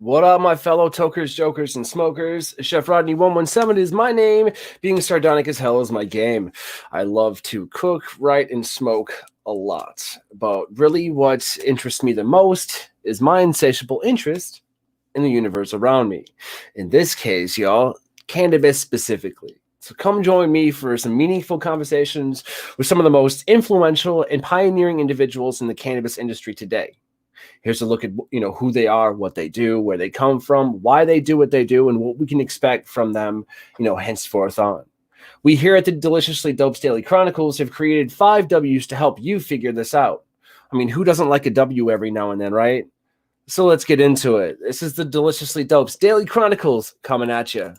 What up, my fellow tokers, jokers, and smokers? Chef Rodney 117 is my name. Being sardonic as hell is my game. I love to cook, write, and smoke a lot. But really what interests me the most is my insatiable interest in the universe around me. In this case, y'all, cannabis specifically. So come join me for some meaningful conversations with some of the most influential and pioneering individuals in the cannabis industry today. Here's a look at who they are, what they do, where they come from, why they do what they do, and what we can expect from them, henceforth on. We here at the Deliciously Dope's Daily Chronicles have created 5 W's to help you figure this out. I mean, who doesn't like a W every now and then, right? So let's get into it. This is the Deliciously Dope's Daily Chronicles coming at you.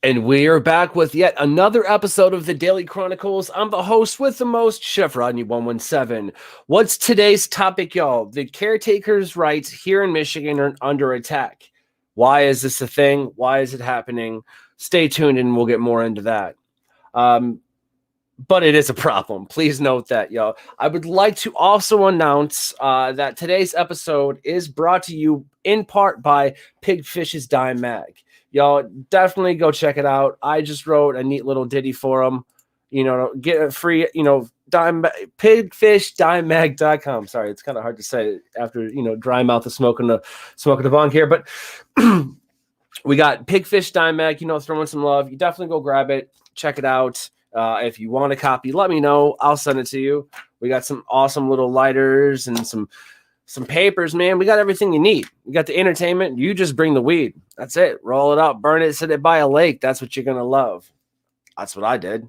And we are back with yet another episode of the Daily Chronicles. I'm the host with the most, Chef Rodney 117. What's today's topic, y'all? The caretakers' rights here in Michigan are under attack. Why is this a thing? Why is it happening? Stay tuned and we'll get more into that. But it is a problem. Please note that, y'all. I would like to also announce that today's episode is brought to you in part by Pigfish's Dime Mag. Y'all definitely go check it out. I just wrote a neat little ditty for them. Get a free, pigfishdimemag.com. Sorry, it's kind of hard to say after, dry mouth of smoking the bong here. But we got Pigfish Dime Mag, throwing some love. You definitely go grab it. Check it out. If you want a copy, let me know. I'll send it to you. We got some awesome little lighters and some papers, man. We got everything you need. You got the entertainment. You just bring the weed. That's it. Roll it up, burn it, sit it by a lake. That's what you're going to love. That's what I did.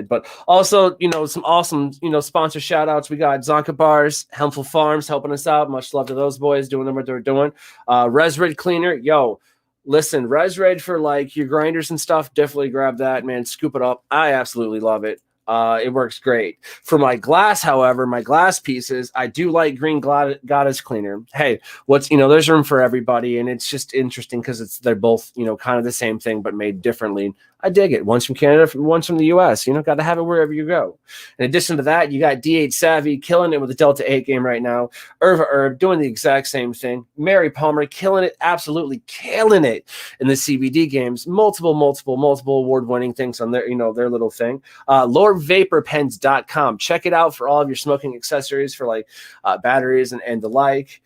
But also, some awesome, sponsor shout outs. We got Zonka Bars, Helpful Farms helping us out. Much love to those boys doing what they're doing. Resred Cleaner. Yo, listen, Resred for like your grinders and stuff. Definitely grab that, man. Scoop it up. I absolutely love it. It works great. For my glass, however, my glass pieces, I do like Green Goddess Cleaner. Hey, there's room for everybody, and it's just interesting because they're both, kind of the same thing, but made differently. I dig it. One's from Canada, one's from the US. Got to have it wherever you go. In addition to that, you got DH Savvy killing it with the Delta 8 game right now. Irva Herb doing the exact same thing. Mary Palmer killing it, absolutely killing it in the CBD games. Multiple award-winning things on their, their little thing. LordVaporPens.com. Check it out for all of your smoking accessories for like batteries and the like.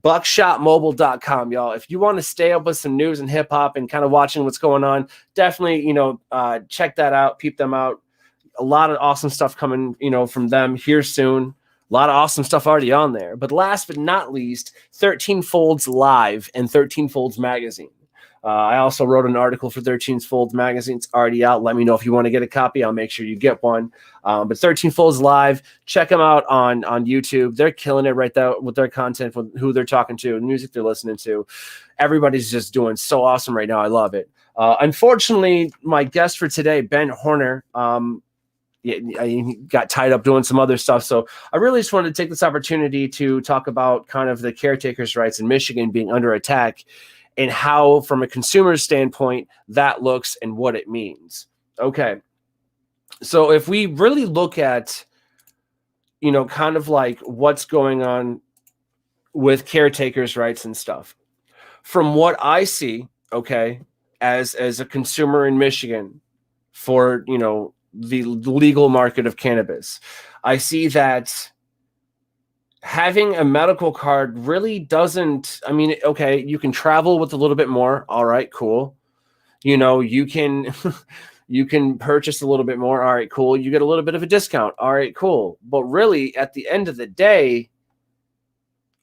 Buckshotmobile.com, y'all. If you want to stay up with some news and hip hop and kind of watching what's going on, definitely, check that out, peep them out. A lot of awesome stuff coming, from them here soon. A lot of awesome stuff already on there. But last but not least, 13 Folds Live and 13 Folds Magazine. I also wrote an article for 13 Folds Magazine. It's already out. Let me know if you want to get a copy. I'll make sure you get one. But 13 Folds Live, check them out on YouTube. They're killing it right there with their content, with who they're talking to, the music they're listening to. Everybody's just doing so awesome right now. I love it. Unfortunately, my guest for today, Ben Horner, he got tied up doing some other stuff. So I really just wanted to take this opportunity to talk about kind of the caretakers' rights in Michigan being under attack, and how, from a consumer standpoint, that looks and what it means. Okay. So if we really look at, kind of like what's going on with caretakers' rights and stuff. From what I see, okay, as a consumer in Michigan for, you know, the legal market of cannabis, I see that having a medical card really doesn't, I mean, okay, you can travel with a little bit more. All right, cool. You know, you can you can purchase a little bit more. All right, cool. You get a little bit of a discount. All right, cool. But really, at the end of the day,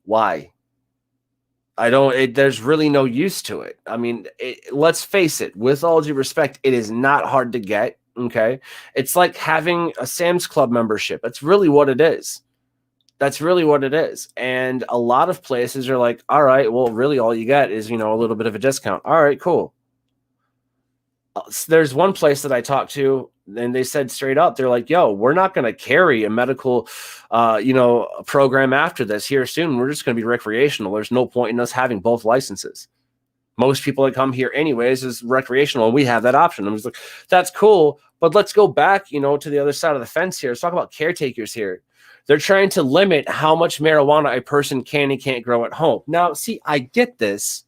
why? There's really no use to it. I mean, let's face it, with all due respect, it is not hard to get. Okay. It's like having a Sam's Club membership. That's really what it is. That's really what it is. And a lot of places are like, all right, well, really all you get is, you know, a little bit of a discount. All right, cool. There's one place that I talked to, and they said straight up, they're like, yo, we're not going to carry a medical, program after this here soon. We're just going to be recreational. There's no point in us having both licenses. Most people that come here anyways is recreational, and we have that option. I'm just like, that's cool. But let's go back, you know, to the other side of the fence here. Let's talk about caretakers here. They're trying to limit how much marijuana a person can and can't grow at home. Now, see, I get this.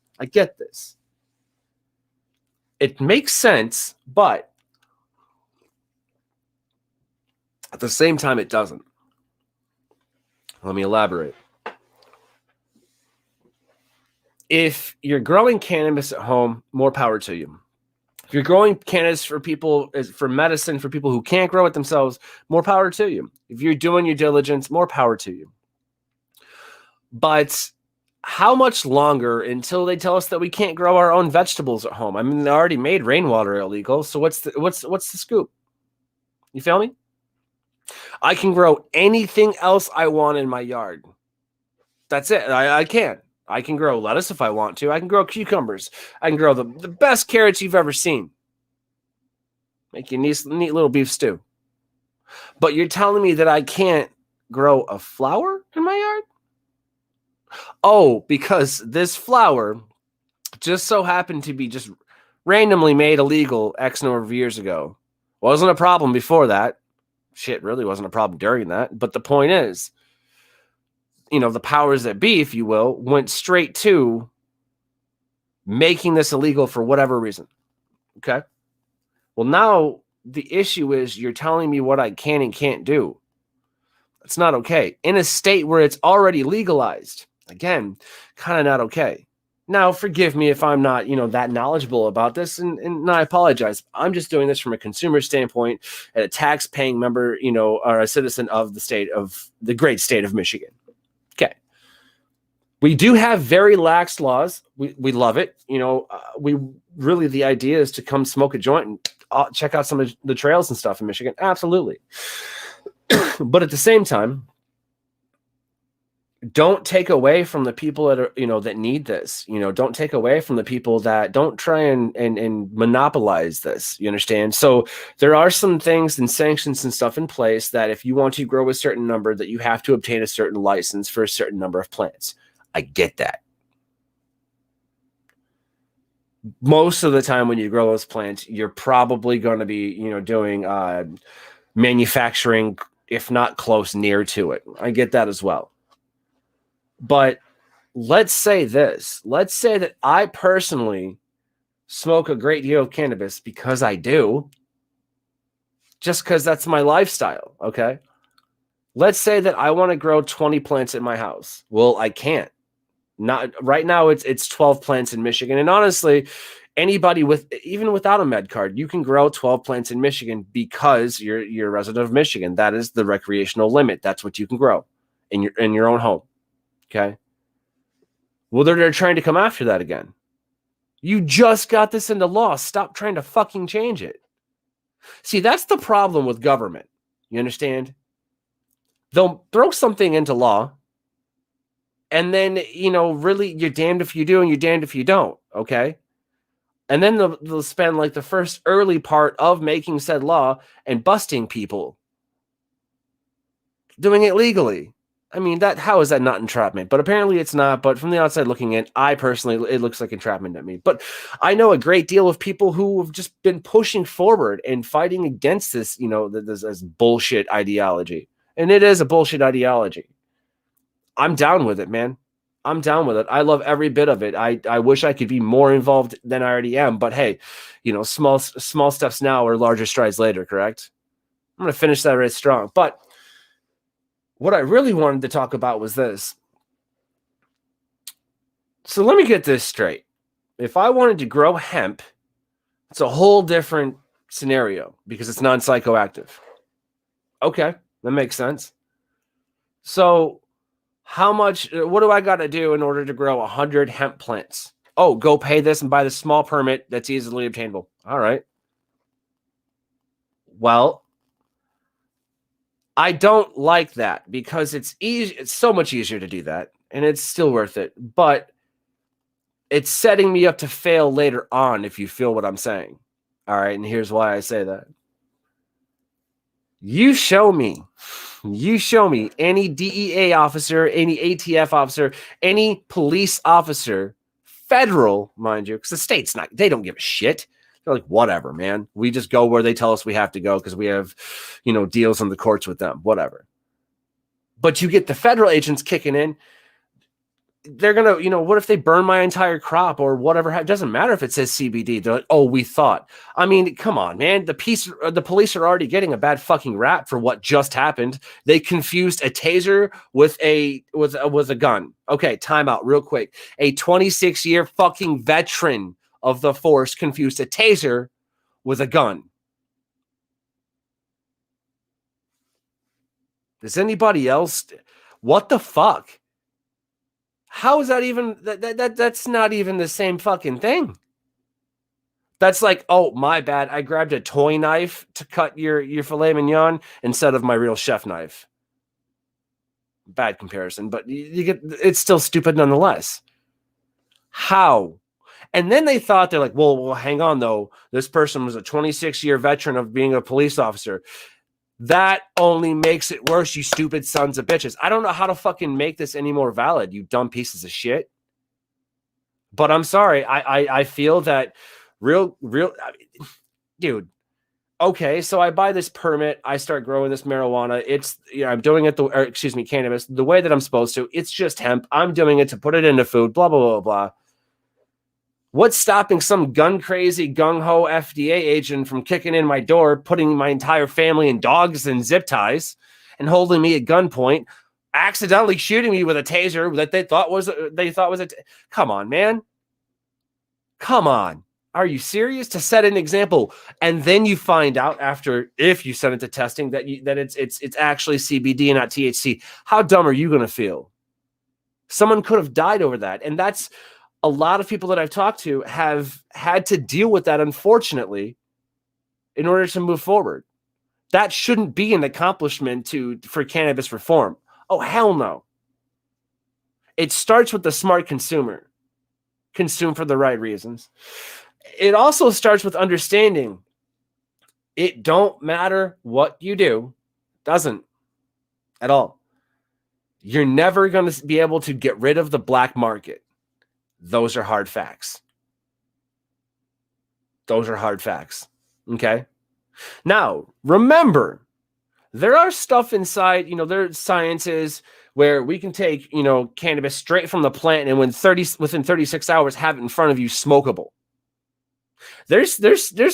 It makes sense, but at the same time, it doesn't. Let me elaborate. If you're growing cannabis at home, more power to you. If you're growing cannabis for people, for medicine, for people who can't grow it themselves, more power to you. If you're doing your diligence, more power to you. But how much longer until they tell us that we can't grow our own vegetables at home? I mean, they already made rainwater illegal. So what's the scoop? You feel me? I can grow anything else I want in my yard. That's it. I can. I can grow lettuce if I want to. I can grow cucumbers. I can grow the best carrots you've ever seen. Make you neat little beef stew. But you're telling me that I can't grow a flower in my yard? Oh, because this flower just so happened to be just randomly made illegal X number of years ago. Wasn't a problem before that. Shit, really wasn't a problem during that. But the point is, you know, the powers that be, if you will, went straight to making this illegal for whatever reason. Okay? Well, now the issue is you're telling me what I can and can't do. That's not okay. In a state where it's already legalized. Again, kind of not okay. Now, forgive me if I'm not, you know, that knowledgeable about this, and I apologize. I'm just doing this from a consumer standpoint and a tax-paying member, you know, or a citizen of the great state of Michigan. Okay. We do have very lax laws. We love it. You know, the idea is to come smoke a joint and check out some of the trails and stuff in Michigan. Absolutely. But at the same time, don't take away from the people that are, you know, that need this. You know, don't take away from the people that don't try and monopolize this. You understand? So there are some things and sanctions and stuff in place that if you want to grow a certain number, that you have to obtain a certain license for a certain number of plants. I get that. Most of the time when you grow those plants, you're probably going to be, you know, doing manufacturing, if not close near to it. I get that as well. But let's say this. Let's say that I personally smoke a great deal of cannabis because I do. Just because that's my lifestyle, okay? Let's say that I want to grow 20 plants in my house. Well, I can't. Not right now. It's 12 plants in Michigan. And honestly, anybody even without a med card, you can grow 12 plants in Michigan because you're a resident of Michigan. That is the recreational limit. That's what you can grow in your own home. Okay. Well, they're trying to come after that again. You just got this into law. Stop trying to fucking change it. See, that's the problem with government. You understand? They'll throw something into law, and then, you know, really, you're damned if you do and you're damned if you don't. Okay. And then they'll spend like the first early part of making said law and busting people, doing it legally. I mean, how is that not entrapment? But apparently it's not. But from the outside looking in, I personally, it looks like entrapment to me. But I know a great deal of people who have just been pushing forward and fighting against this, you know, this bullshit ideology. And it is a bullshit ideology. I'm down with it, man. I'm down with it. I love every bit of it. I wish I could be more involved than I already am. But hey, small steps now or larger strides later, correct? I'm going to finish that right strong. But what I really wanted to talk about was this. So let me get this straight. If I wanted to grow hemp, it's a whole different scenario because it's non-psychoactive. Okay, that makes sense. So what do I got to do in order to grow 100 hemp plants? Oh, go pay this and buy the small permit that's easily obtainable. All right. Well, I don't like that because it's easy. It's so much easier to do that, and it's still worth it. But it's setting me up to fail later on, if you feel what I'm saying. All right, and here's why I say that. You show me any DEA officer, any ATF officer, any police officer, federal, mind you, because the state's they don't give a shit. They're like, whatever, man. We just go where they tell us we have to go because we have, deals in the courts with them, whatever. But you get the federal agents kicking in. They're going to, what if they burn my entire crop or whatever? It doesn't matter if it says CBD. They're like, oh, we thought. I mean, come on, man. The police are already getting a bad fucking rap for what just happened. They confused a taser with a gun. Okay, time out real quick. A 26-year fucking veteran of the force confused a taser with a gun. Does anybody else? What the fuck? How is that even that's not even the same fucking thing? That's like, oh, my bad. I grabbed a toy knife to cut your filet mignon instead of my real chef knife. Bad comparison, but it's still stupid nonetheless. How? And then they thought, they're like, well, hang on though. This person was a 26-year veteran of being a police officer. That only makes it worse, you stupid sons of bitches. I don't know how to fucking make this any more valid, you dumb pieces of shit. But I'm sorry. I feel that real, dude. Okay, so I buy this permit. I start growing this marijuana. It's, I'm doing it, cannabis, the way that I'm supposed to. It's just hemp. I'm doing it to put it into food, blah, blah, blah, blah. What's stopping some gun-crazy, gung-ho FDA agent from kicking in my door, putting my entire family and dogs in zip ties, and holding me at gunpoint, accidentally shooting me with a taser that they thought was come on, man. Come on. Are you serious? To set an example, and then you find out after, if you send it to testing, that it's actually CBD and not THC. How dumb are you going to feel? Someone could have died over that, and that's a lot of people that I've talked to have had to deal with that, unfortunately, in order to move forward. That shouldn't be an accomplishment for cannabis reform. Oh, hell no. It starts with the smart consumer. Consume for the right reasons. It also starts with understanding it don't matter what you do. Doesn't at all. You're never going to be able to get rid of the black market. Those are hard facts. Those are hard facts. Okay? Now, remember, there are stuff inside, there's sciences where we can take, cannabis straight from the plant and within 36 hours have it in front of you smokable. There's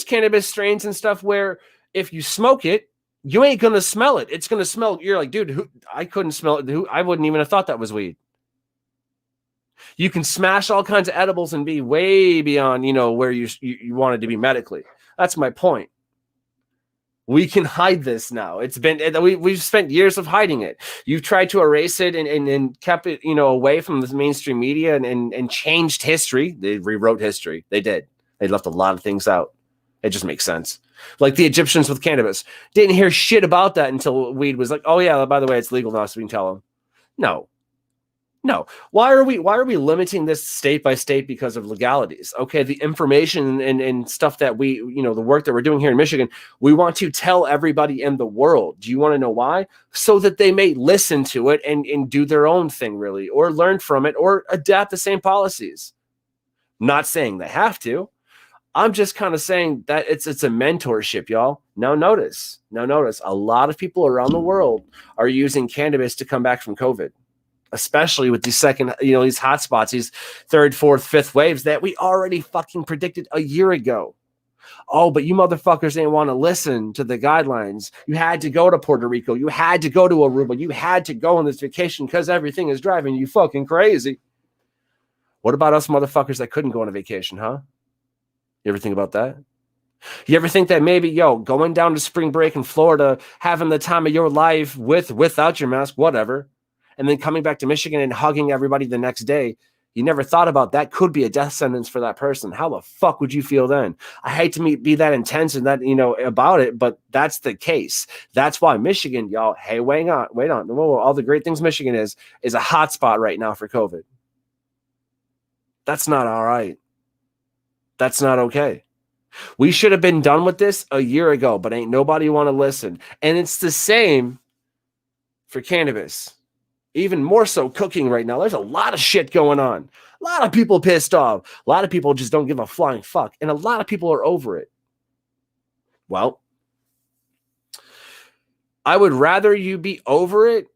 cannabis strains and stuff where if you smoke it, you ain't going to smell it. It's going to smell. You're like, dude, I couldn't smell it. I wouldn't even have thought that was weed. You can smash all kinds of edibles and be way beyond, where you wanted to be medically. That's my point. We can hide this now. We've spent years of hiding it. You've tried to erase it and kept it, away from the mainstream media and changed history. They rewrote history. They did. They left a lot of things out. It just makes sense. Like the Egyptians with cannabis. Didn't hear shit about that until weed was like, oh yeah, by the way, it's legal now, so we can tell them. No. Why are we limiting this state by state because of legalities? Okay, the information and stuff that we, the work that we're doing here in Michigan, we want to tell everybody in the world. Do you want to know why? So that they may listen to it and do their own thing, really, or learn from it, or adapt the same policies. Not saying they have to. I'm just kind of saying that it's a mentorship, y'all. Now notice, a lot of people around the world are using cannabis to come back from COVID. especially with these these hot spots, these third, fourth, fifth waves that we already fucking predicted a year ago. Oh, but you motherfuckers didn't want to listen to the guidelines. You had to go to Puerto Rico. You had to go to Aruba. You had to go on this vacation because everything is driving you fucking crazy. What about us motherfuckers that couldn't go on a vacation, huh? You ever think about that? You ever think that maybe, going down to spring break in Florida, having the time of your life without your mask, whatever, and then coming back to Michigan and hugging everybody the next day, you never thought about that could be a death sentence for that person. How the fuck would you feel then? I hate to be that intense and that, about it, but that's the case. That's why Michigan, y'all, hey, wait on. Whoa, all the great things Michigan is a hot spot right now for COVID. That's not all right. That's not okay. We should have been done with this a year ago, but ain't nobody want to listen. And it's the same for cannabis. Even more so cooking right now. There's a lot of shit going on. A lot of people pissed off. A lot of people just don't give a flying fuck. And a lot of people are over it. Well, I would rather you be over it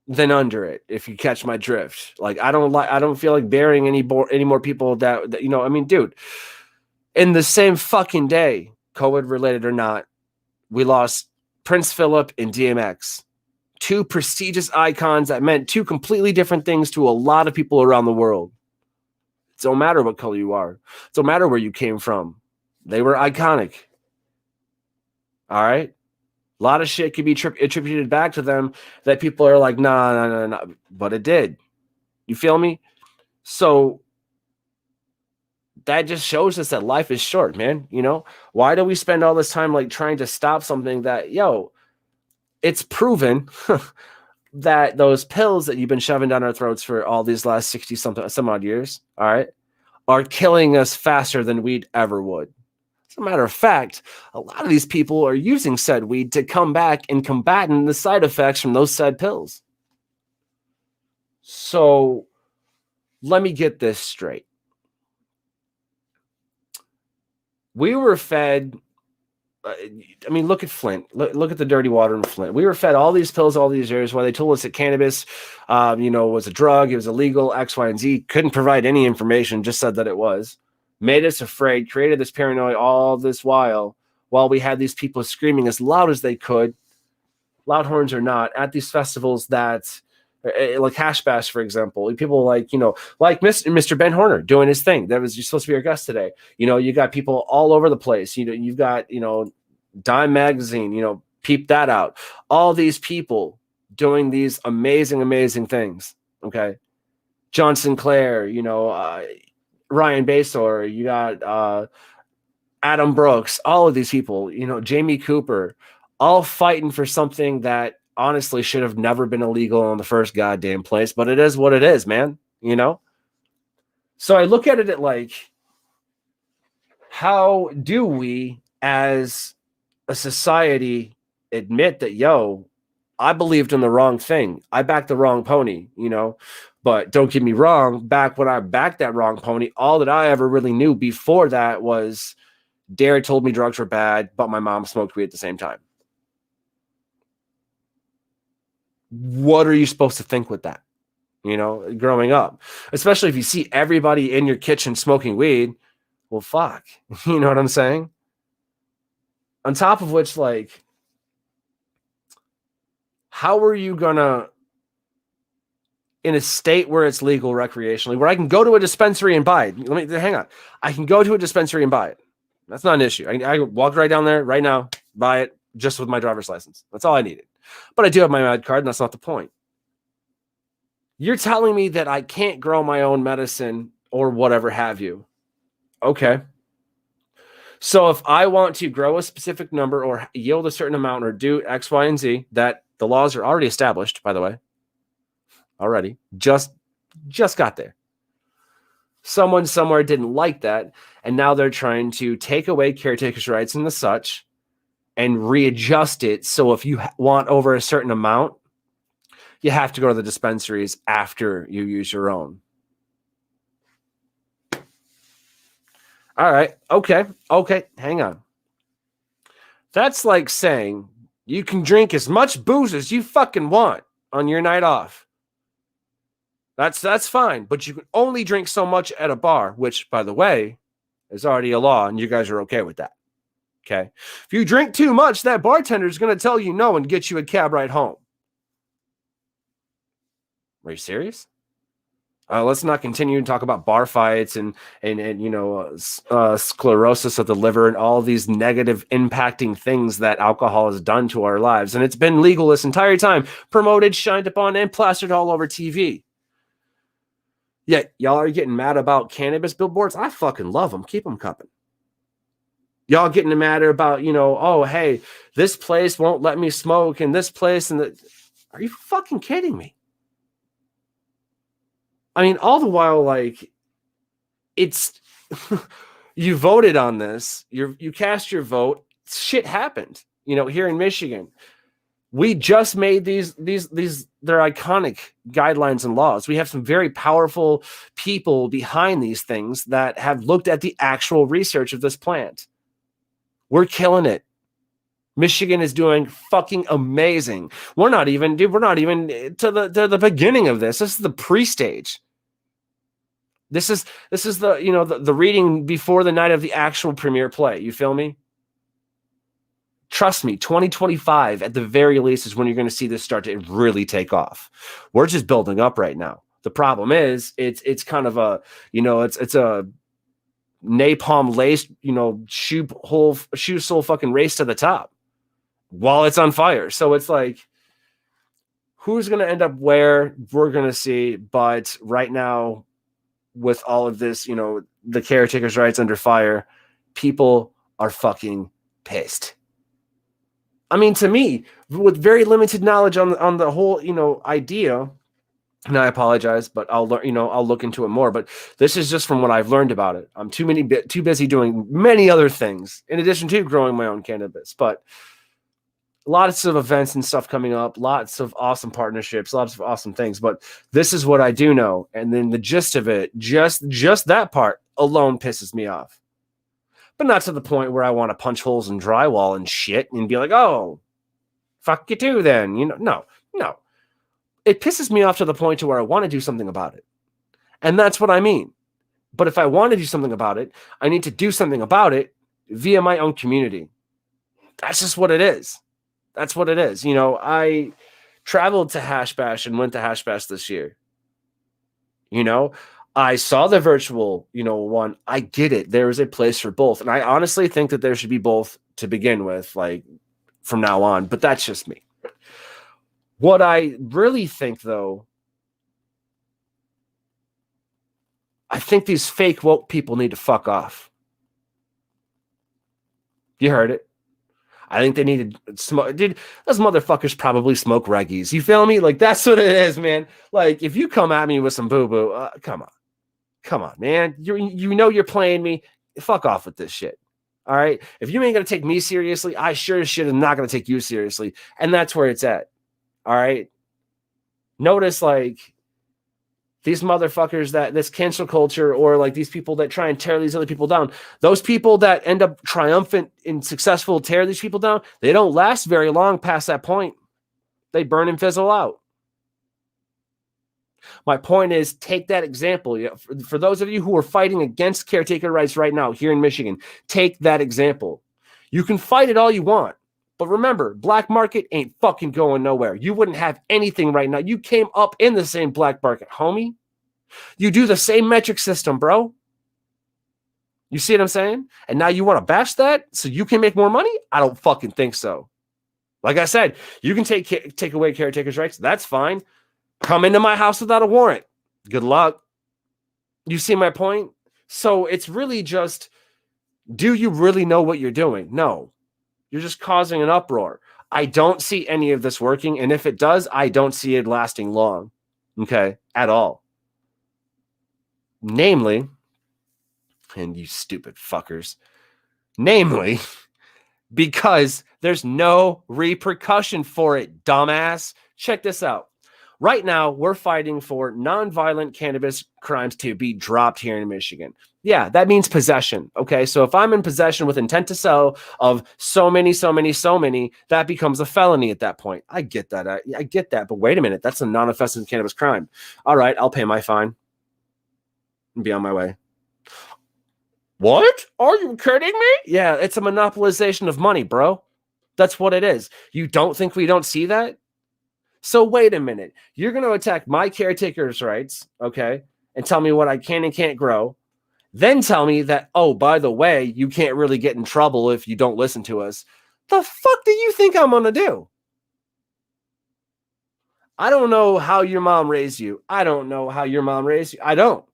than under it, if you catch my drift. Like, I don't feel like burying any more people that dude, in the same fucking day, COVID related or not, we lost Prince Philip and DMX. Two prestigious icons that meant two completely different things to a lot of people around the world. It don't matter what color you are. It don't matter where you came from. They were iconic. All right? A lot of shit could be attributed back to them that people are like, nah. But it did. You feel me? So that just shows us that life is short, man. Why do we spend all this time like trying to stop something that, it's proven that those pills that you've been shoving down our throats for all these last 60 some odd years, all right, are killing us faster than weed ever would. As a matter of fact, a lot of these people are using said weed to come back and combat the side effects from those said pills. So let me get this straight. We were fed, look at Flint. Look at the dirty water in Flint. We were fed all these pills all these years while they told us that cannabis, was a drug. It was illegal, X, Y, and Z. Couldn't provide any information, just said that it was. Made us afraid, created this paranoia all this while we had these people screaming as loud as they could, loud horns or not, at these festivals that, like Hash Bash, for example. People like Mr. Ben Horner doing his thing. That was supposed to be our guest today. You got people all over the place. You've got, Dime Magazine, peep that out. All these people doing these amazing, amazing things. Okay. John Sinclair, Ryan Basor, you got Adam Brooks, all of these people, Jamie Cooper, all fighting for something that honestly should have never been illegal in the first goddamn place, but it is what it is, man. So I look at it like, how do we as a society admit that, I believed in the wrong thing. I backed the wrong pony, but don't get me wrong. Back when I backed that wrong pony, all that I ever really knew before that was Dare told me drugs were bad, but my mom smoked weed at the same time. What are you supposed to think with that? Growing up, especially if you see everybody in your kitchen smoking weed, well, fuck, you know what I'm saying? On top of which, like, how are you gonna, in a state where it's legal recreationally, where I can go to a dispensary and buy it? Hang on. I can go to a dispensary and buy it. That's not an issue. I walk right down there right now, buy it just with my driver's license. That's all I needed. But I do have my med card, and that's not the point. You're telling me that I can't grow my own medicine or whatever have you. Okay. So if I want to grow a specific number or yield a certain amount or do X, Y, and Z, that the laws are already established, by the way, already, just got there. Someone somewhere didn't like that, and now they're trying to take away caretakers' rights and the such and readjust it. So if you want over a certain amount, you have to go to the dispensaries after you use your own. All right. Okay. Hang on. That's like saying you can drink as much booze as you fucking want on your night off. That's fine, but you can only drink so much at a bar, which, by the way, is already a law, and you guys are okay with that. Okay. If you drink too much, that bartender is going to tell you no and get you a cab ride home. Are you serious? Let's not continue to talk about bar fights and sclerosis of the liver and all these negative impacting things that alcohol has done to our lives. And it's been legal this entire time, promoted, shined upon, and plastered all over TV. Yet y'all are getting mad about cannabis billboards. I fucking love them. Keep them coming. Y'all getting mad about, oh, hey, this place won't let me smoke and this place and the. Are you fucking kidding me? I mean, all the while, like, it's you voted on this, you cast your vote, shit happened. Here in Michigan, we just made these they're iconic guidelines and laws. We have some very powerful people behind these things that have looked at the actual research of this plant. We're killing it. Michigan is doing fucking amazing. We're not even to the beginning of this. This is the pre-stage. This is the reading before the night of the actual premiere play. You feel me? Trust me, 2025 at the very least is when you're going to see this start to really take off. We're just building up right now. The problem is it's kind of a, it's a napalm laced, shoe sole fucking race to the top while it's on fire. So it's like, who's going to end up where? We're going to see. But right now, with all of this, the caretakers' rights under fire, people are fucking pissed. I mean, to me, with very limited knowledge on the whole, idea, and I apologize, but I'll look into it more. But this is just from what I've learned about it. I'm too busy doing many other things in addition to growing my own cannabis. But lots of events and stuff coming up, lots of awesome partnerships, lots of awesome things. But this is what I do know, and then the gist of it, just that part alone pisses me off. But not to the point where I want to punch holes in drywall and shit and be like, oh, fuck you too then. No. It pisses me off to the point to where I want to do something about it. And that's what I mean. But if I want to do something about it, I need to do something about it via my own community. That's just what it is. That's what it is. I traveled to Hash Bash and went to Hash Bash this year. I saw the virtual, one. I get it. There is a place for both. And I honestly think that there should be both to begin with, like from now on. But that's just me. What I really think, though, I think these fake woke people need to fuck off. You heard it. I think they need to smoke. Dude, those motherfuckers probably smoke reggies. You feel me? Like, that's what it is, man. Like, if you come at me with some boo-boo, come on, man. You're playing me. Fuck off with this shit. All right? If you ain't going to take me seriously, I sure as shit am not going to take you seriously. And that's where it's at. All right? Notice, like, these motherfuckers, that this cancel culture, or like these people that try and tear these other people down, those people that end up triumphant and successful tear these people down, they don't last very long past that point. They burn and fizzle out. My point is, take that example. For those of you who are fighting against caretaker rights right now here in Michigan, take that example. You can fight it all you want. But remember, black market ain't fucking going nowhere. You wouldn't have anything right now. You came up in the same black market, homie. You do the same metric system, bro. You see what I'm saying? And now you want to bash that so you can make more money? I don't fucking think so. Like I said, you can take away caretakers' rights. That's fine. Come into my house without a warrant. Good luck. You see my point? So it's really just, do you really know what you're doing? No. You're just causing an uproar. I don't see any of this working. And if it does, I don't see it lasting long. Okay? At all. Namely, and you stupid fuckers, namely, because there's no repercussion for it, dumbass. Check this out. Right now, we're fighting for nonviolent cannabis crimes to be dropped here in Michigan. Yeah, that means possession. Okay, so if I'm in possession with intent to sell of so many, that becomes a felony at that point. I get that. I get that. But wait a minute, that's a non-offensive cannabis crime. All right, I'll pay my fine and be on my way. What? Are you kidding me? Yeah, it's a monopolization of money, bro. That's what it is. You don't think we don't see that? So wait a minute. You're going to attack my caretaker's rights, okay, and tell me what I can and can't grow. Then tell me that, oh, by the way, you can't really get in trouble if you don't listen to us. The fuck do you think I'm going to do? I don't know how your mom raised you. I don't know how your mom raised you. I don't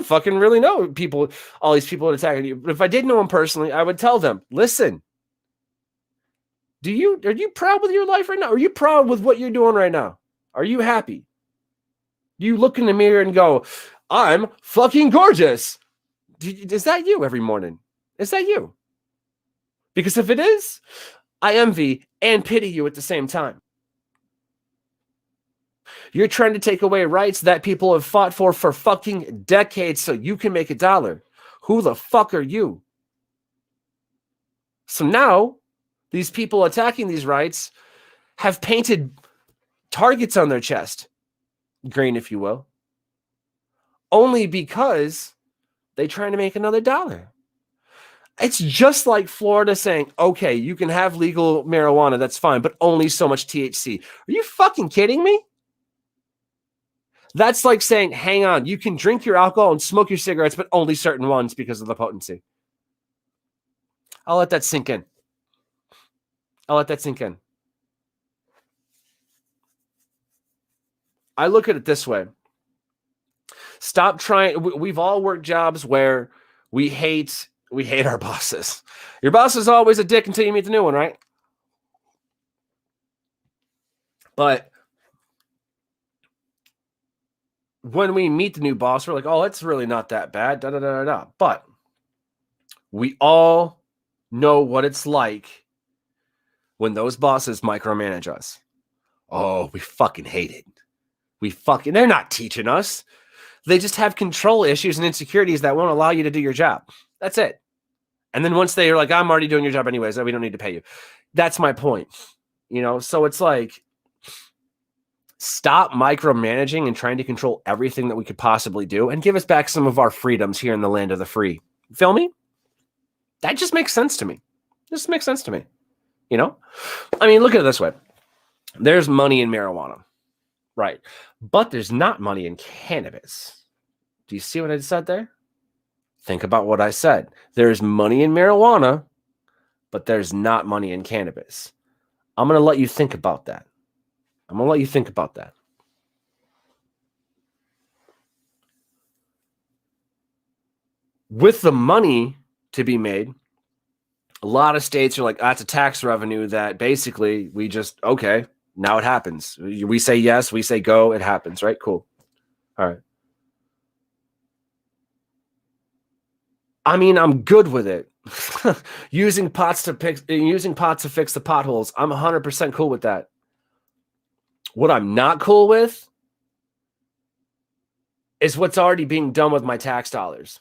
fucking really know people, all these people attacking you. But if I did know them personally, I would tell them, listen, are you proud with your life right now? Are you proud with what you're doing right now? Are you happy? You look in the mirror and go, I'm fucking gorgeous. Is that you every morning? Is that you? Because if it is, I envy and pity you at the same time. You're trying to take away rights that people have fought for fucking decades so you can make $1. Who the fuck are you? So now, these people attacking these rights have painted targets on their chest, green, if you will, only because they're trying to make another $1. It's just like Florida saying, okay, you can have legal marijuana, that's fine, but only so much THC. Are you fucking kidding me? That's like saying, hang on, you can drink your alcohol and smoke your cigarettes, but only certain ones because of the potency. I'll let that sink in. I look at it this way. Stop trying. We've all worked jobs where we hate our bosses. Your boss is always a dick until you meet the new one, right? But when we meet the new boss, we're like, oh, it's really not that bad. Da, da, da, da, da. But we all know what it's like when those bosses micromanage us. Oh, we fucking hate it. They're not teaching us. They just have control issues and insecurities that won't allow you to do your job. That's it. And then once they're like, I'm already doing your job anyways, so we don't need to pay you. That's my point. So it's like, stop micromanaging and trying to control everything that we could possibly do and give us back some of our freedoms here in the land of the free. Feel me? That just makes sense to me. I mean, look at it this way. There's money in marijuana, right? But there's not money in cannabis. Do you see what I said there? Think about what I said. There's money in marijuana, but there's not money in cannabis. I'm going to let you think about that. With the money to be made, a lot of states are like, that's a tax revenue that basically we just, okay, now it happens. We say yes, we say go, it happens, right? Cool. All right. I mean, I'm good with it. using pots to fix the potholes. I'm 100% cool with that. What I'm not cool with is what's already being done with my tax dollars.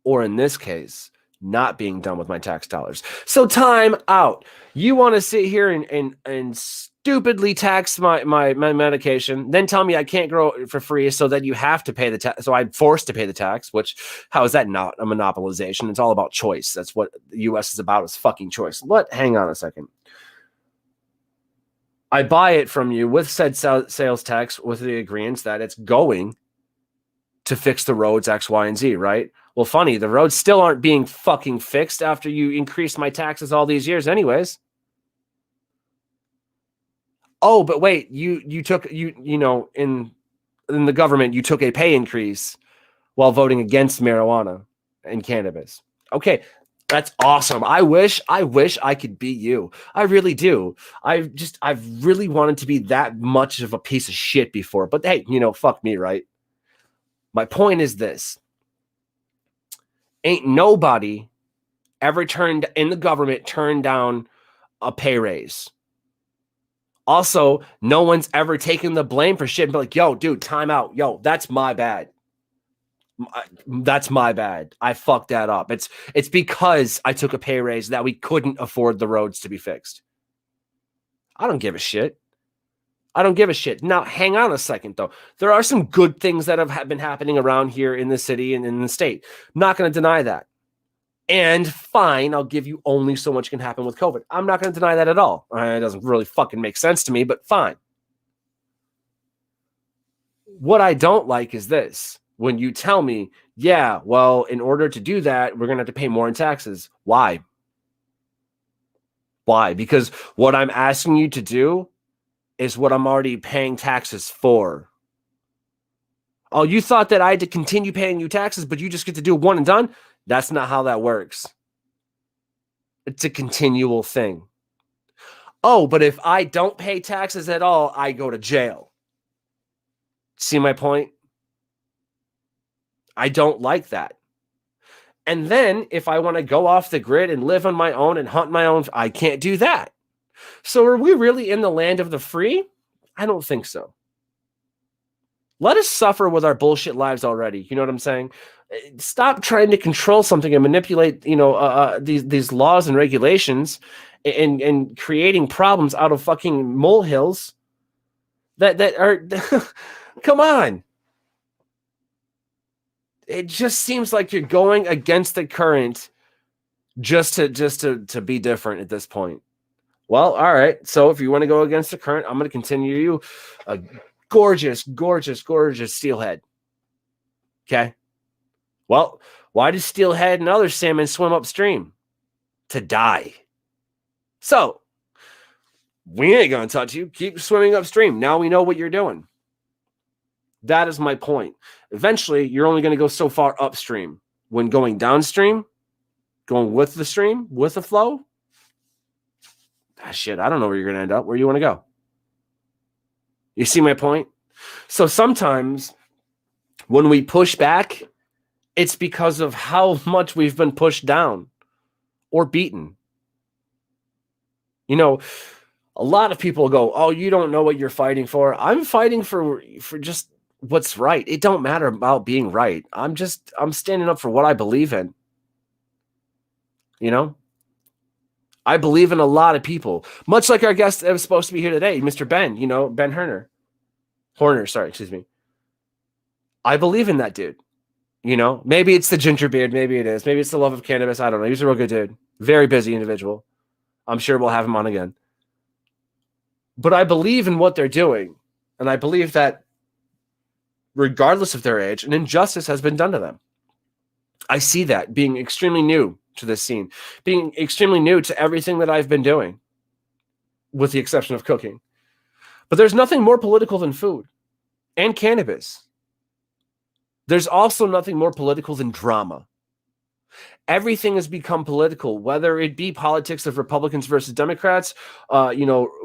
Or in this case, not being done with my tax dollars. So time out. You want to sit here and stupidly tax my medication, then tell me I can't grow it for free so that you have to pay the tax. So I'm forced to pay the tax, which, how is that not a monopolization? It's all about choice. That's what the U.S. is about, is fucking choice. Hang on a second. I buy it from you with said sales tax with the agreement that it's going to fix the roads X, Y, and Z, right? Well, funny, the roads still aren't being fucking fixed after you increased my taxes all these years anyways. Oh, but wait, you took in the government, you took a pay increase while voting against marijuana and cannabis. Okay, that's awesome. I wish I could be you. I really do. I've really wanted to be that much of a piece of shit before. But hey, fuck me, right? My point is this. Ain't nobody ever turned in the government turned down a pay raise. Also, no one's ever taken the blame for shit and be like, yo, dude, time out. Yo, that's my bad. That's my bad. I fucked that up. It's because I took a pay raise that we couldn't afford the roads to be fixed. I don't give a shit. I don't give a shit. Now, hang on a second, though. There are some good things that have been happening around here in the city and in the state. Not going to deny that. And fine, I'll give you only so much can happen with COVID. I'm not going to deny that at all. It doesn't really fucking make sense to me, but fine. What I don't like is this. When you tell me, yeah, well, in order to do that, we're going to have to pay more in taxes. Why? Why? Because what I'm asking you to do is what I'm already paying taxes for. Oh, you thought that I had to continue paying you taxes, but you just get to do one and done? That's not how that works. It's a continual thing. Oh, but if I don't pay taxes at all, I go to jail. See my point? I don't like that. And then if I want to go off the grid and live on my own and hunt my own, I can't do that. So are we really in the land of the free? I don't think so. Let us suffer with our bullshit lives already. You know what I'm saying? Stop trying to control something and manipulate, these laws and regulations and creating problems out of fucking molehills that are, come on. It just seems like you're going against the current just to be different at this point. Well, all right. So if you want to go against the current, I'm going to continue you a gorgeous, gorgeous, gorgeous steelhead. Okay. Well, why do steelhead and other salmon swim upstream? To die. So we ain't going to touch you. Keep swimming upstream. Now we know what you're doing. That is my point. Eventually, you're only going to go so far upstream. When going downstream, going with the stream, with the flow, shit, I don't know where you're going to end up. Where you want to go? You see my point? So sometimes when we push back, it's because of how much we've been pushed down or beaten. You know, a lot of people go, oh, you don't know what you're fighting for. I'm fighting for just what's right. It don't matter about being right. I'm standing up for what I believe in. You know? I believe in a lot of people. Much like our guest that was supposed to be here today, Mr. Ben, Ben Horner, sorry, excuse me. I believe in that dude. Maybe it's the ginger beard. Maybe it is. Maybe it's the love of cannabis. I don't know. He's a real good dude. Very busy individual. I'm sure we'll have him on again. But I believe in what they're doing. And I believe that regardless of their age, an injustice has been done to them. I see that being extremely new to this scene, being extremely new to everything that I've been doing, with the exception of cooking. But there's nothing more political than food and cannabis. There's also nothing more political than drama. Everything has become political, whether it be politics of Republicans versus Democrats,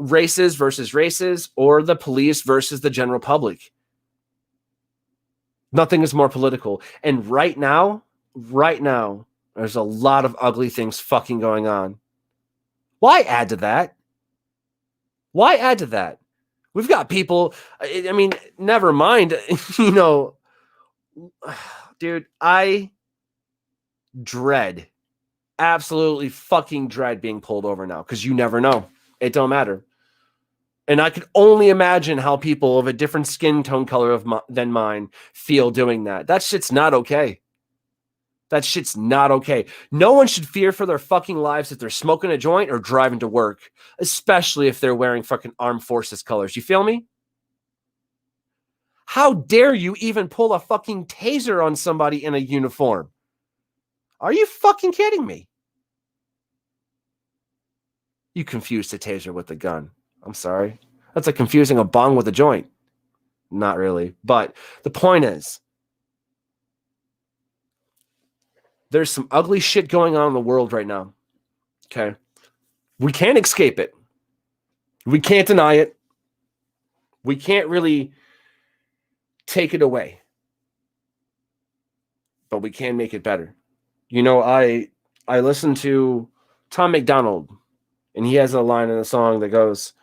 races versus races, or the police versus the general public. Nothing is more political. And right now, there's a lot of ugly things fucking going on. Why add to that? Why add to that? We've got people, never mind, dude, I absolutely fucking dread being pulled over now, because you never know. It don't matter. And I could only imagine how people of a different skin tone color than mine feel doing that. That shit's not okay. That shit's not okay. No one should fear for their fucking lives if they're smoking a joint or driving to work, especially if they're wearing fucking armed forces colors. You feel me? How dare you even pull a fucking taser on somebody in a uniform? Are you fucking kidding me? You confused a taser with a gun. I'm sorry. That's like confusing a bong with a joint. Not really. But the point is, there's some ugly shit going on in the world right now. Okay? We can't escape it. We can't deny it. We can't really take it away. But we can make it better. I listen to Tom McDonald, and he has a line in a song that goes,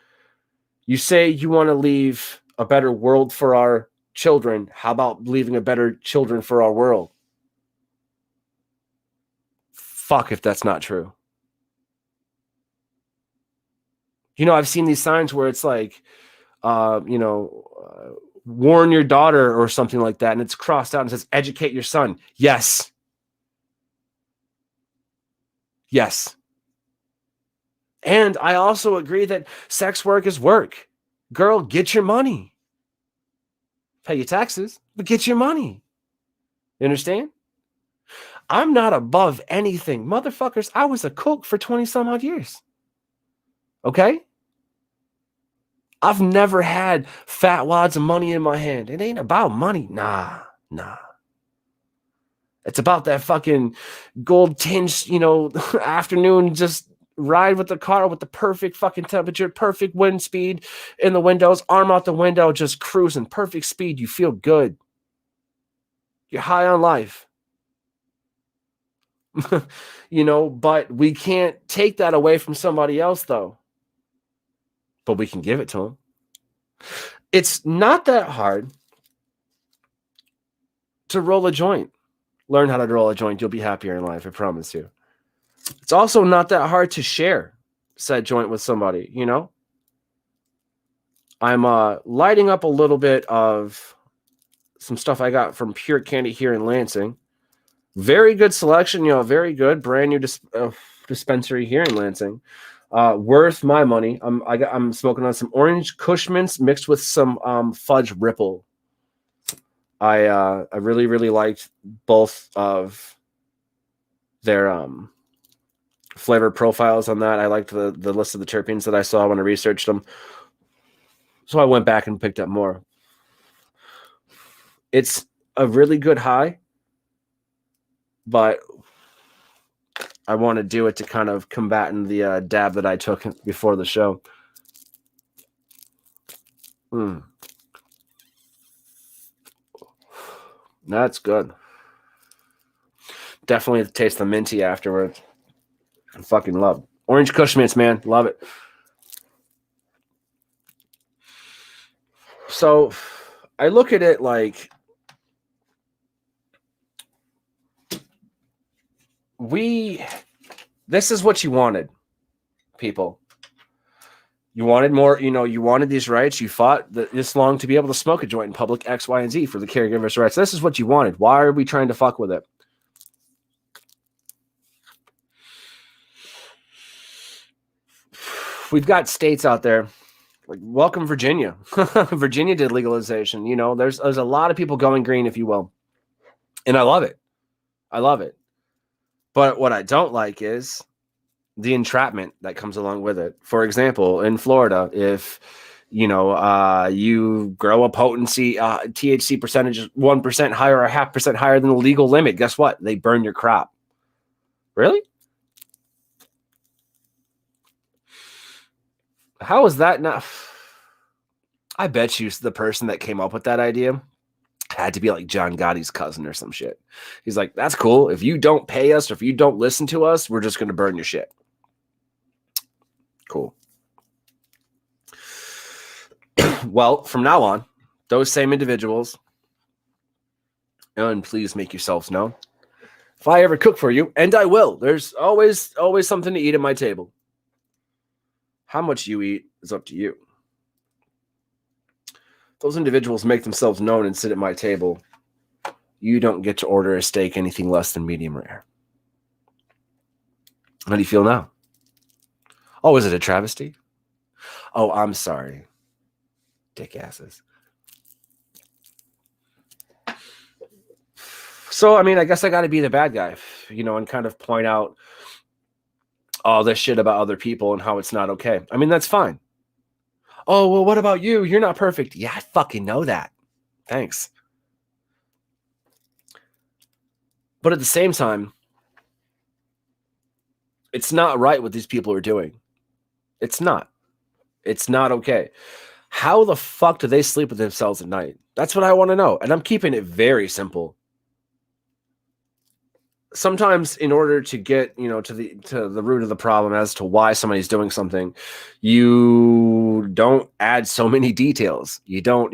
You say you want to leave a better world for our children. How about leaving a better children for our world? Fuck if that's not true. I've seen these signs where it's like, warn your daughter or something like that. And it's crossed out and says, educate your son. Yes. Yes. And I also agree that sex work is work. Girl, get your money. Pay your taxes, but get your money. You understand? I'm not above anything. Motherfuckers, I was a cook for 20 some odd years. Okay? I've never had fat wads of money in my hand. It ain't about money. Nah. It's about that fucking gold tinge, afternoon, just ride with the car with the perfect fucking temperature, perfect wind speed in the windows, arm out the window, just cruising, perfect speed. You feel good. You're high on life. But we can't take that away from somebody else, though. But we can give it to them. It's not that hard to roll a joint. Learn how to roll a joint. You'll be happier in life, I promise you. It's also not that hard to share said joint with somebody, I'm lighting up a little bit of some stuff I got from Pure Candy here in Lansing. Very good selection, very good. Brand new dispensary here in Lansing. Worth my money. I'm smoking on some orange Kush mints mixed with some fudge ripple. I really, really liked both of their flavor profiles on that. I liked the list of the terpenes that I saw when I researched them. So I went back and picked up more. It's a really good high, but I want to do it to kind of combat the dab that I took before the show. That's good. Definitely taste the minty afterwards. I fucking love orange Kush mints, man. Love it. So I look at it like this is what you wanted, people. You wanted more, you wanted these rights. You fought this long to be able to smoke a joint in public, X, Y, and Z for the caregivers' rights. This is what you wanted. Why are we trying to fuck with it? We've got states out there like welcome Virginia. Virginia did legalization. There's a lot of people going green, if you will. And I love it. But what I don't like is the entrapment that comes along with it. For example, in Florida, if you grow a potency THC percentage 1% higher or 0.5% higher than the legal limit, guess what? They burn your crop. Really? How is that not? I bet you the person that came up with that idea had to be like John Gotti's cousin or some shit. He's like, that's cool. If you don't pay us or if you don't listen to us, we're just going to burn your shit. Cool. Well, from now on, those same individuals, and please make yourselves known, if I ever cook for you, and I will, there's always something to eat at my table. How much you eat is up to you. Those individuals make themselves known and sit at my table. You don't get to order a steak anything less than medium rare. How do you feel now? Oh, is it a travesty? Oh, I'm sorry. Dick asses. So, I guess I got to be the bad guy, and kind of point out all this shit about other people and how it's not okay. That's fine. Oh, well, what about you? You're not perfect. Yeah, I fucking know that. Thanks. But at the same time, it's not right what these people are doing. It's not. It's not okay. How the fuck do they sleep with themselves at night? That's what I want to know. And I'm keeping it very simple. sometimes in order to get, to the root of the problem as to why somebody's doing something, you don't add so many details. You don't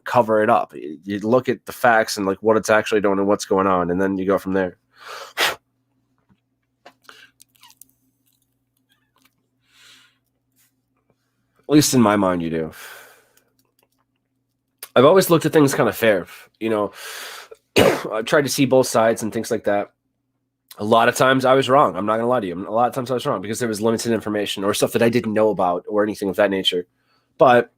cover it up. You look at the facts and like what it's actually doing and what's going on, and then you go from there. At least in my mind, you do. I've always looked at things kind of fair. I've tried to see both sides and things like that. A lot of times I was wrong. I'm not going to lie to you. A lot of times I was wrong because there was limited information or stuff that I didn't know about or anything of that nature. But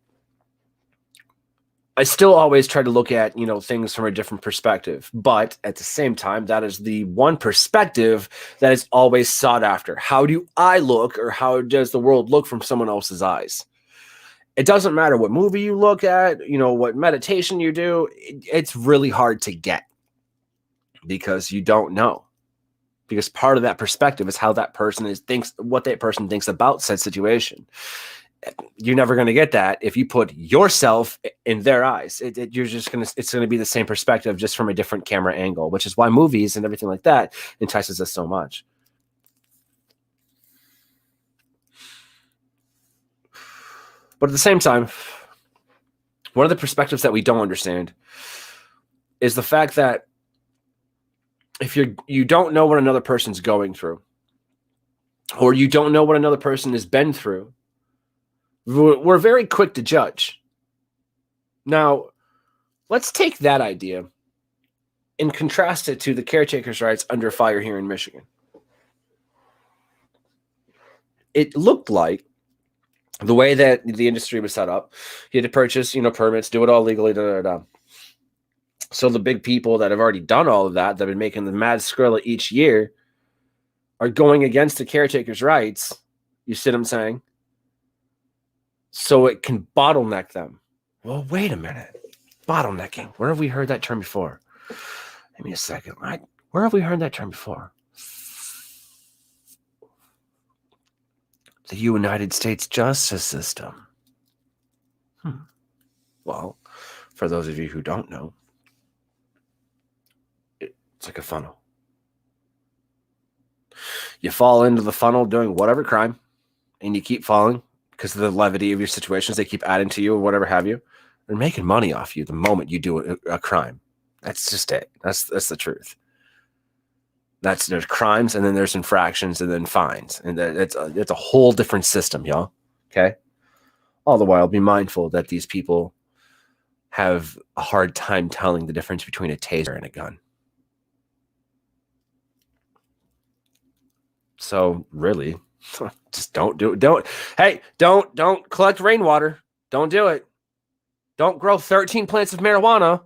I still always try to look at, things from a different perspective. But at the same time, that is the one perspective that is always sought after. How do I look, or how does the world look from someone else's eyes? It doesn't matter what movie you look at, what meditation you do. It's really hard to get because you don't know. Because part of that perspective is how that person what that person thinks about said situation. You're never going to get that if you put yourself in their eyes. It's going to be the same perspective, just from a different camera angle, which is why movies and everything like that entices us so much. But at the same time, one of the perspectives that we don't understand is the fact that if you don't know what another person's going through, or you don't know what another person has been through, we're very quick to judge. Now, let's take that idea and contrast it to the caretakers' rights under fire here in Michigan. It looked like the way that the industry was set up, you had to purchase, permits, do it all legally, So the big people that have already done all of that have been making the mad skrilla each year, are going against the caretakers' rights. You see what I'm saying? So it can bottleneck them. Well, wait a minute. Bottlenecking. Where have we heard that term before? Give me a second. Where have we heard that term before? The United States justice system. Well, for those of you who don't know, it's like a funnel. You fall into the funnel doing whatever crime, and you keep falling because of the levity of your situations. They keep adding to you or whatever have you. They're making money off you the moment you do a crime. That's just it. That's the truth. There's crimes, and then there's infractions, and then fines, and it's a whole different system, y'all. Okay. All the while, be mindful that these people have a hard time telling the difference between a taser and a gun. So really, just don't do it. Don't collect rainwater. Don't do it. Don't grow 13 plants of marijuana.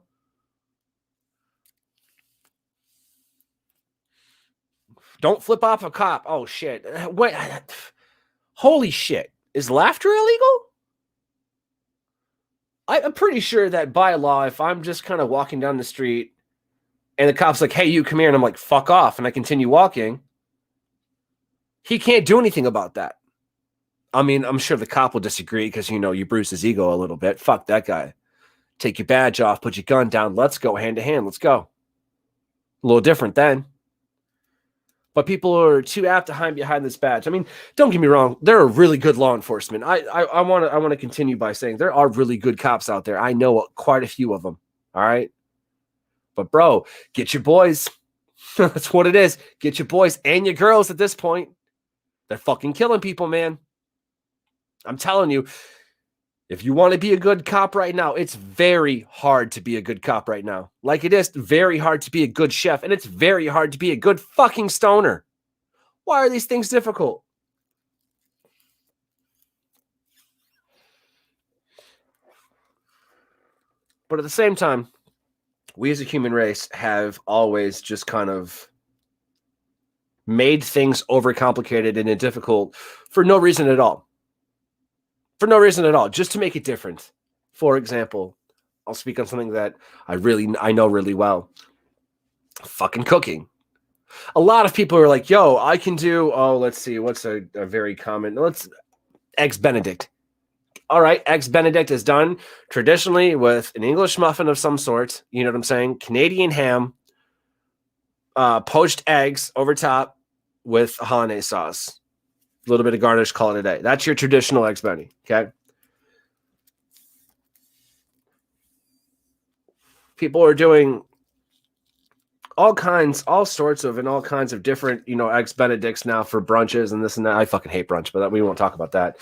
Don't flip off a cop. Oh, shit. Wait. Holy shit. Is laughter illegal? I'm pretty sure that by law, if I'm just kind of walking down the street and the cop's like, hey, you come here, and I'm like, fuck off, and I continue walking, he can't do anything about that. I mean, I'm sure the cop will disagree because, you bruised his ego a little bit. Fuck that guy. Take your badge off, put your gun down. Let's go hand to hand. Let's go. A little different then. But people are too apt to hide behind this badge. I mean, don't get me wrong. There are really good law enforcement. I want to continue by saying there are really good cops out there. I know quite a few of them. All right. But bro, get your boys. That's what it is. Get your boys and your girls at this point. They're fucking killing people, man. I'm telling you, if you want to be a good cop right now, it's very hard to be a good cop right now. Like it is very hard to be a good chef, and it's very hard to be a good fucking stoner. Why are these things difficult? But at the same time, we as a human race have always just kind of made things overcomplicated and difficult for no reason at all. For no reason at all, just to make it different. For example, I'll speak on something that I know really well. Fucking cooking. A lot of people are like, yo, I can do, let's see, what's a very common, Eggs Benedict. All right, Eggs Benedict is done traditionally with an English muffin of some sort, you know what I'm saying? Canadian ham, poached eggs over top with hollandaise sauce. A little bit of garnish, call it a day. That's your traditional eggs Benny, okay? People are doing all sorts of different, eggs Benedicts now for brunches and this and that. I fucking hate brunch, but we won't talk about that.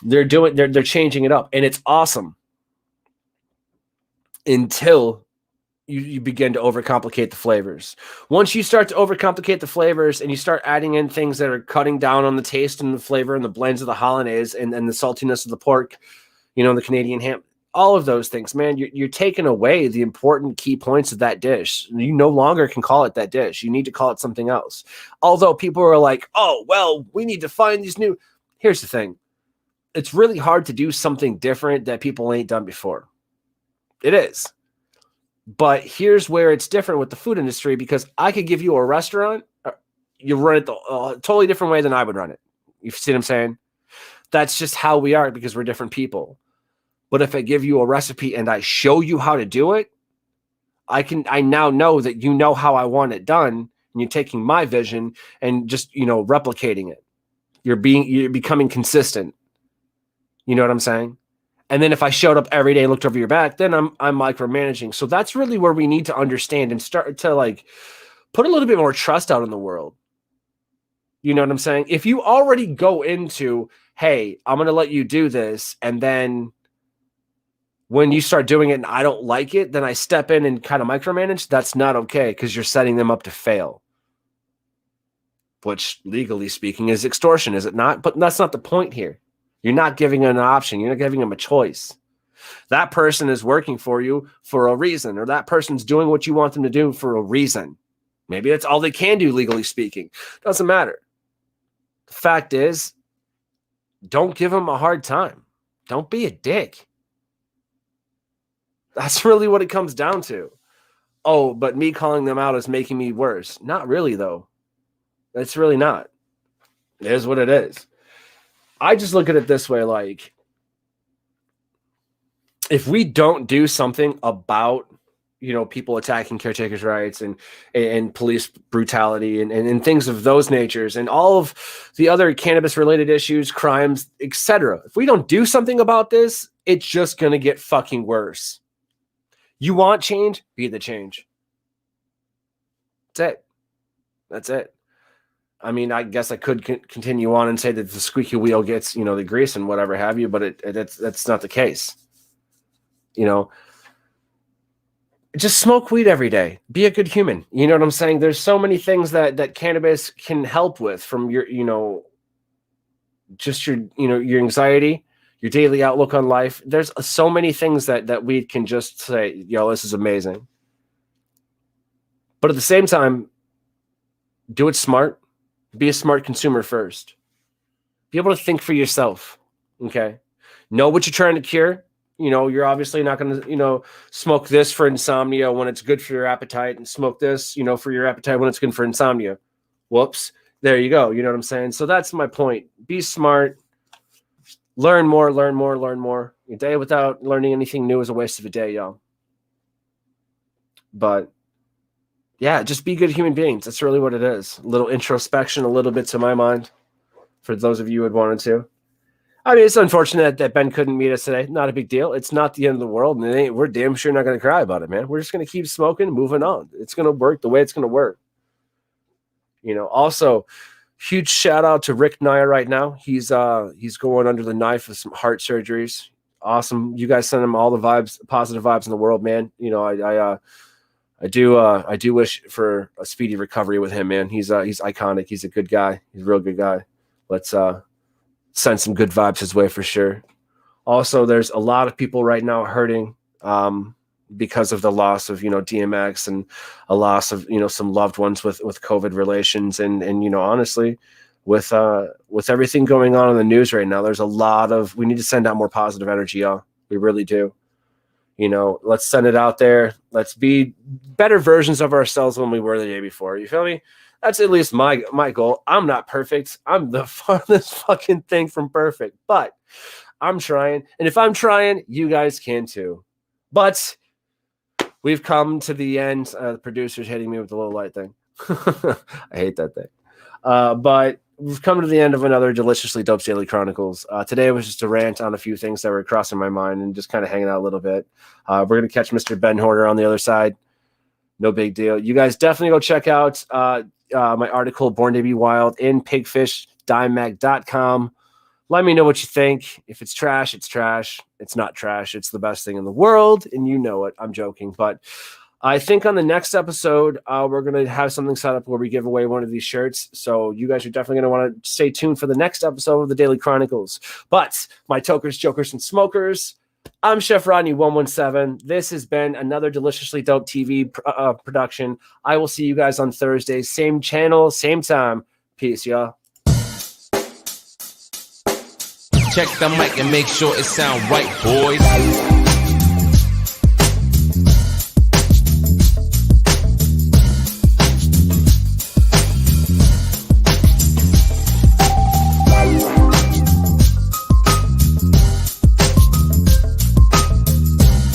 They're changing it up, and it's awesome until you begin to overcomplicate the flavors. Once you start to overcomplicate the flavors and you start adding in things that are cutting down on the taste and the flavor and the blends of the hollandaise and the saltiness of the pork, the Canadian ham, all of those things, man, you're taking away the important key points of that dish. You no longer can call it that dish. You need to call it something else. Although people are like, oh, well, we need to find these new. Here's the thing. It's really hard to do something different that people ain't done before. It is. But here's where it's different with the food industry, because I could give you a restaurant, you run it a totally different way than I would run it. You see what I'm saying? That's just how we are, because we're different people. But if I give you a recipe and I show you how to do it, I now know that you know how I want it done, and you're taking my vision and just, replicating it. You're becoming consistent. You know what I'm saying? And then if I showed up every day and looked over your back, then I'm micromanaging. So that's really where we need to understand and start to put a little bit more trust out in the world. You know what I'm saying? If you already go into, hey, I'm going to let you do this, and then when you start doing it and I don't like it, then I step in and kind of micromanage, that's not okay, because you're setting them up to fail. Which, legally speaking, is extortion, is it not? But that's not the point here. You're not giving them an option. You're not giving them a choice. That person is working for you for a reason, or that person's doing what you want them to do for a reason. Maybe that's all they can do, legally speaking. Doesn't matter. The fact is, don't give them a hard time. Don't be a dick. That's really what it comes down to. Oh, but me calling them out is making me worse. Not really, though. It's really not. It is what it is. I just look at it this way, if we don't do something about, people attacking caretakers' rights and police brutality and things of those natures and all of the other cannabis-related issues, crimes, etc. If we don't do something about this, it's just going to get fucking worse. You want change? Be the change. That's it. I mean, I guess I could continue on and say that the squeaky wheel gets, the grease and whatever have you, but that's not the case. Just smoke weed every day. Be a good human. You know what I'm saying? There's so many things that cannabis can help with, from your, just your anxiety, your daily outlook on life. There's so many things that weed can just say, this is amazing. But at the same time, do it smart. Be a smart consumer first. Be able to think for yourself. Okay. Know what you're trying to cure. You're obviously not going to, smoke this for insomnia when it's good for your appetite, and smoke this, for your appetite when it's good for insomnia. Whoops. There you go. You know what I'm saying? So that's my point. Be smart. Learn more. A day without learning anything new is a waste of a day, y'all. But yeah, just be good human beings. That's really what it is. A little introspection, a little bit, to my mind, for those of you who had wanted to. I mean, it's unfortunate that Ben couldn't meet us today. Not a big deal. It's not the end of the world, and we're damn sure not going to cry about it, man. We're just going to keep smoking, moving on. It's going to work the way it's going to work. Also, huge shout out to Rick Naya right now. He's going under the knife with some heart surgeries. Awesome. You guys send him all the vibes, positive vibes in the world, man. I do wish for a speedy recovery with him, man. He's iconic. He's a good guy. He's a real good guy. Let's send some good vibes his way for sure. Also, there's a lot of people right now hurting because of the loss of, DMX, and a loss of, some loved ones with COVID relations. And honestly, with everything going on in the news right now, there's we need to send out more positive energy, y'all. We really do. Let's send it out there. Let's be better versions of ourselves when we were the day before. You feel me? That's at least my goal. I'm not perfect. I'm the farthest fucking thing from perfect, but I'm trying. And if I'm trying, you guys can too. But we've come to the end. The producer's hitting me with the little light thing. I hate that thing. But we've come to the end of another Deliciously Dope's Daily Chronicles. Today was just a rant on a few things that were crossing my mind and just kind of hanging out a little bit. We're going to catch Mr. Ben Horner on the other side. No big deal. You guys definitely go check out my article, Born to Be Wild, in pigfishdimemag.com. Let me know what you think. If it's trash, it's trash. It's not trash. It's the best thing in the world, and you know it. I'm joking. But I think on the next episode, we're going to have something set up where we give away one of these shirts. So you guys are definitely going to want to stay tuned for the next episode of the Daily Chronicles. But my tokers, jokers, and smokers, I'm Chef Rodney 117. This has been another Deliciously Dope TV production. I will see you guys on Thursday. Same channel, same time. Peace, y'all. Check the mic and make sure it sound right, boys.